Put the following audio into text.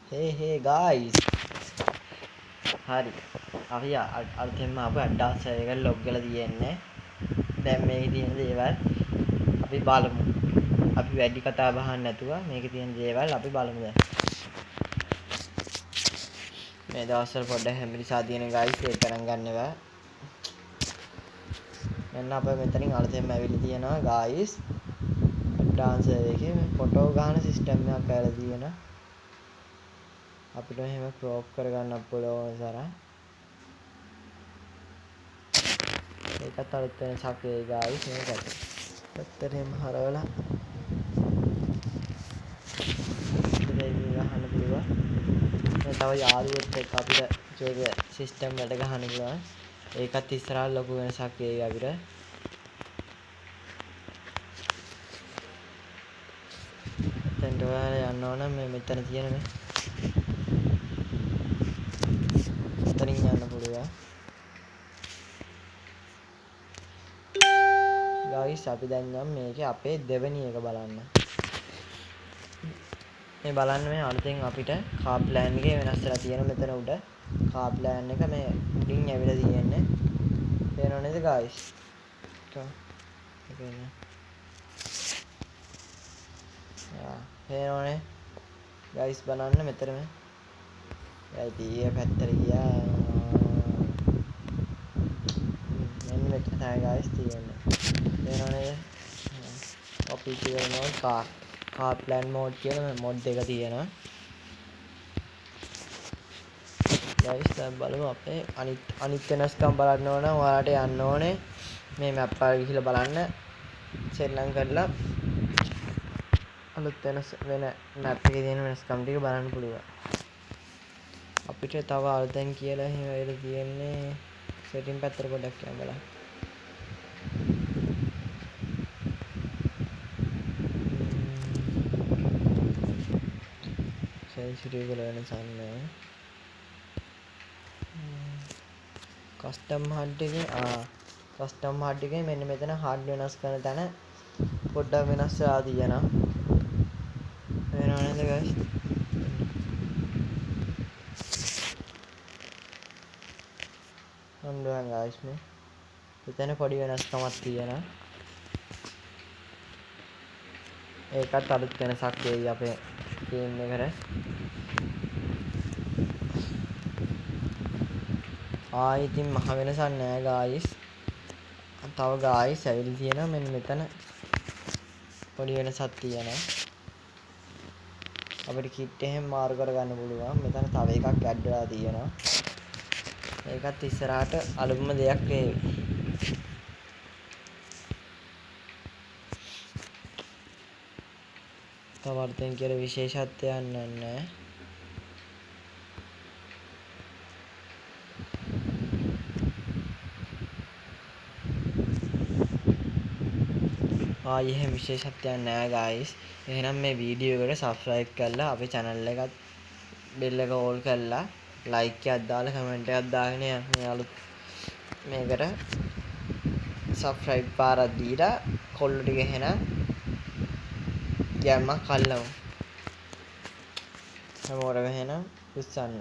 Hey guys. හරි. අපි අලුතෙන්ම ආපු ඇඩ්වාන්ස් එක ලොග් කරලා තියෙන්නේ. දැන් මේකේ තියෙන දේවල් අපි බලමු. අපි වැඩි කතා බහක් නැතුව මේකේ තියෙන දේවල් අපි බලමු දැන්. මේ දවස්වල පොඩ්ඩක් හැමිරිසා තියෙන guys ඒක ගණන් ගන්න එපා. මෙන්න අපේ මෙතනින් අලුතෙන්ම ඇවිල්ලා තියෙනවා guys. ඇඩ්වාන්ස් එකේ මේ ෆොටෝ ගන්න සිස්ටම් එකක් කරලා තියෙනවා. අපිට එහෙම ක්‍රොප් කරගන්න පුළුවන් තරම්. ඒකත් අලුත් වෙන සකේ guys මේකට. පැත්තටම හරවලා ඉතින් ගහන්න පුළුවන්. මේ තව යාළුවොත් එක්ක අපිට ජෝගේ සිස්ටම් වලට ගහන්න පුළුවන්. ඒකත් ඉස්සරහට ලොකු වෙනසක් ඒයි අපිට. දැන් ඔයාලා යන්න ඕන මේ මෙතන තියෙන මේ මෙතනින් යන්න පුළුවන්. guys අපි දැන් යම් මේකේ අපේ දෙවෙනි එක බලන්න. මේ බලන්න මේ අලුතෙන් අපිට කාර් ප්ලෑන් එකේ වෙනස් වෙලා තියෙන මෙතන උඩ කාර් ප්ලෑන් එක මේ උඩින් ඇවිල්ලා තියෙන්නේ. පේනව නේද guys? පේනවනේ guys බලන්න මෙතන මේ. ඒ තියේ පැත්තට ගියා. මෙන්න මෙතන තමයි guys තියෙන්නේ. පේනවනේ? Official mode car plan mode කියලා මොඩ් එක තියෙනවා. guys දැන් බලමු අපේ අනිත් වෙනස්කම් බලන්න ඕන. ඔයාලට යන්න ඕනේ මේ මැප් එක ගිහිල්ලා බලන්න. සෙල්ලම් කරලා අලුත් වෙන මැප් එකේ තියෙන වෙනස්කම් ටික බලන්න පුළුවන්. අපිට තව අලුතෙන් කියලා එහෙම වෙලා තියෙන්නේ සෙටින් පැත්තට පොඩ්ඩක් යන්න බලන්න. sensitive වල වෙනසක් නැහැ. කස්ටම් HUD එකේ මෙන්න මෙතන HUD වෙනස් කරන තැන පොඩ්ඩක් වෙනස් වෙලා තියෙනවා. වෙනව නේද guys? හොඳයි guys මේ. එතන පොඩි වෙනස්කමක් තියෙනවා. ඒකත් අලුත් වෙනසක් එයි අපේ ගේම් එකට. ඉතින් මහ වෙනසක් නෑ guys. තව guys ඇවිල්ලා තියෙනවා මෙන්න මෙතන පොඩි වෙනසක් තියෙනවා. අපිට කිට් එහෙම මාරු කරගන්න පුළුවන්. මෙතන තව එකක් ඇඩ් වෙලා තියෙනවා. ඒකත් ඉස්සරහට අලුත්ම දෙයක් වේවි. තව අලුතෙන් කියලා විශේෂත්වයක් නැහැ. එහෙම විශේෂත්වයක් නැහැ guys. එහෙනම් මේ වීඩියෝ එකට subscribe කරලා අපේ channel එකත් bell එක all කරලා like එකක් දාලා comment එකක් දාගෙන යන්න. අලුත් මේකට subscribe පාරක් දීලා කොල්ල ටික එහෙනම් ගැම්මක් අල්ලමු. හැමෝටම එහෙනම් උස්සන්න.